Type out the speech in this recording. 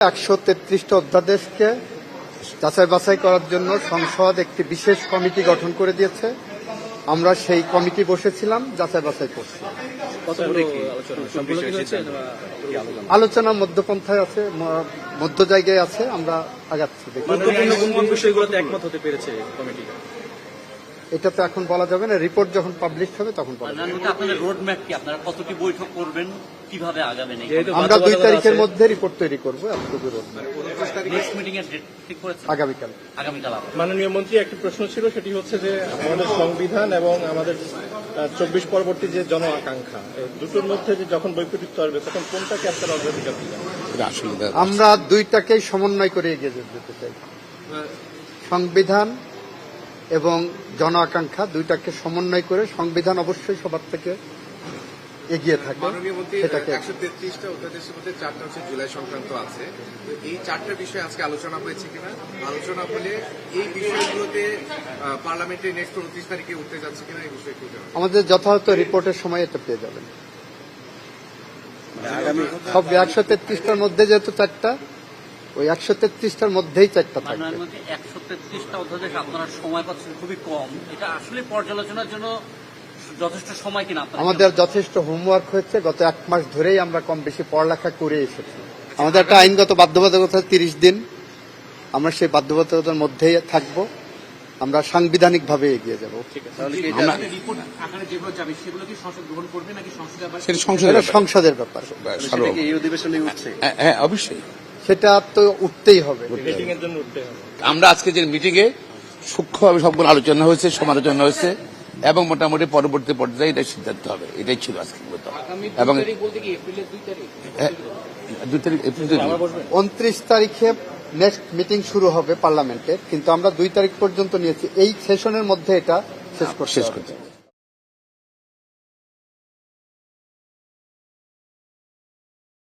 133টা অধ্যাদেশকে যাচাই বাছাই করার জন্য সংসদ একটি বিশেষ কমিটি গঠন করে দিয়েছে। আমরা সেই কমিটি বসেছিলাম, যাচাই বাছাই করছি। আলোচনা মধ্যপন্থায় আছে, মধ্য জায়গায় আছে, আমরা আগাচ্ছি। এটা তো এখন বলা যাবে না, রিপোর্ট যখন পাবলিশ হবে তখন বলা যাবে। আপনাদের রোডম্যাপ কি? আপনারা কতটি বৈঠক করবেন, কিভাবে আগাবেন? আমরা 2 তারিখের মধ্যে রিপোর্ট তৈরি করবো। এতটুকু রোডম্যাপ। নেক্সট মিটিং এর ডেট ঠিক করেছেন? আগামীকাল। মাননীয় মন্ত্রী, একটি প্রশ্ন ছিল, সেটি হচ্ছে যে আমাদের সংবিধান এবং আমাদের 24 পরবর্তী যে জন আকাঙ্ক্ষা, দুটোর মধ্যে যে যখন বৈপরীত্য আসবে তখন কোনটাকে আপনারা অগ্রাধিকার দিবেন? আমরা 2টাকেই সমন্বয় করে এগিয়ে যেতে চাই। সংবিধান এবং জন আকাঙ্ক্ষা 2টাকে সমন্বয় করে, সংবিধান অবশ্যই সবার থেকে এগিয়ে থাকে। মাননীয় মন্ত্রী, 133টা অধ্যাদেশের মধ্যে 4টা হচ্ছে জুলাই সংক্রান্ত আছে। তো এই 4টা বিষয়ে আজকে আলোচনা হয়েছে কিনা? আলোচনা হলে এই বিষয়গুলোতে পার্লামেন্টের নেক্সট 29 তারিখে উঠতে যাচ্ছে কিনা, এই বিষয়ে আমাদের যথাযথ রিপোর্টের সময় এটা পেয়ে যাবেন। সব 133টার মধ্যে যেহেতু 4টা, ওই 133টার মধ্যেই 4টা থাকবে। 133টা অধ্যাদেশ আপনারা সময় পাচ্ছেন খুবই কম, এটা আসলে পর্যালোচনার জন্য যথেষ্ট সময় কিনা? আমাদের যথেষ্ট হোমওয়ার্ক হয়েছে, গত 1 মাস ধরেই আমরা কম বেশি পড়ালেখা করে এসেছি। আমাদের একটা আইনগত বাধ্যবাধকতা 30 দিন, আমরা সেই বাধ্যবাধকতার মধ্যেই থাকব। আমরা সাংবিধানিক ভাবে এগিয়ে যাব। সংসদের ব্যাপার, হ্যাঁ অবশ্যই সেটা তো উঠতেই হবে। আমরা আজকে যে মিটিং এ সূক্ষ্মভাবে সবগুলো আলোচনা হয়েছে, সমালোচনা হয়েছে এবং মোটামুটি পরবর্তী পর্যায়ে এটা সিদ্ধান্ত হবে। এটাই ছিল আজকে। এবং 2 তারিখ এপ্রিল 29 তারিখে নেক্সট মিটিং শুরু হবে পার্লামেন্টের, কিন্তু আমরা 2 তারিখ পর্যন্ত নিয়েছি। এই সেশনের মধ্যে এটা শেষ করতে হবে।